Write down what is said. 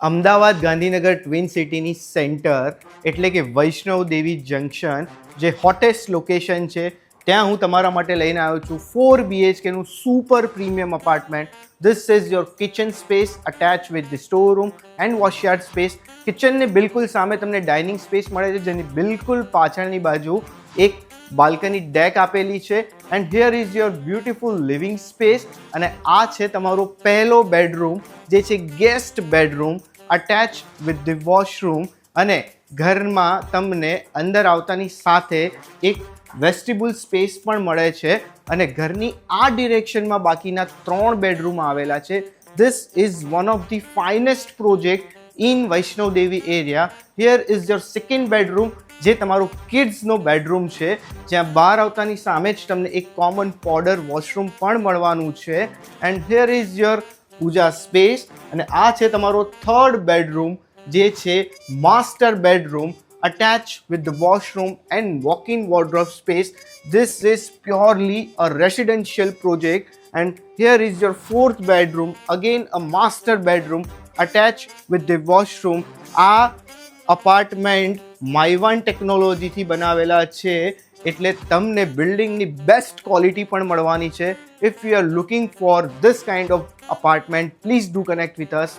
Ahmedabad Gandhinagar twin સિટીની centre એટલે કે વૈષ્ણવ દેવી જંકશન જે હોટેસ્ટ લોકેશન છે ત્યાં હું તમારા માટે લઈને આવ્યો છું 4 BHKનું super premium apartment. This is your kitchen space attach with the store room and washyard space. કિચનની બિલકુલ સામે તમને ડાઇનિંગ સ્પેસ મળે છે જેની બિલકુલ પાછળની બાજુ એક બાલ્કની ડેક આપેલી છે and here is your beautiful living space. અને આ છે તમારો પહેલો બેડરૂમ જે છે guest bedroom attach with the washroom. અને ઘરમાં તમને અંદર આવતાની સાથે એક વેસ્ટિબ્યુલ સ્પેસ પણ મળે છે અને ઘરની આ ડિરેક્શનમાં બાકીના 3 બેડરૂમ આવેલા છે. This is one of the finest project in Vaishnav Devi area. Here is your second bedroom જે તમારું કિડ્સનો બેડરૂમ છે જ્યાં બહાર આવતાની સામે જ તમને એક કોમન પોડર વોશરૂમ પણ મળવાનું છે. And here is your puja space. અને આ છે તમારો થર્ડ બેડરૂમ જે છે master bedroom attached with the washroom and walk-in wardrobe space. This is purely a residential project. And here is your fourth bedroom, again a master bedroom attached with the washroom. આ apartment માઇવાન ટેકનોલોજીથી બનાવેલા છે એટલે તમને બિલ્ડિંગની best quality પણ મળવાની છે. If you are looking for this kind of apartment please do connect with us.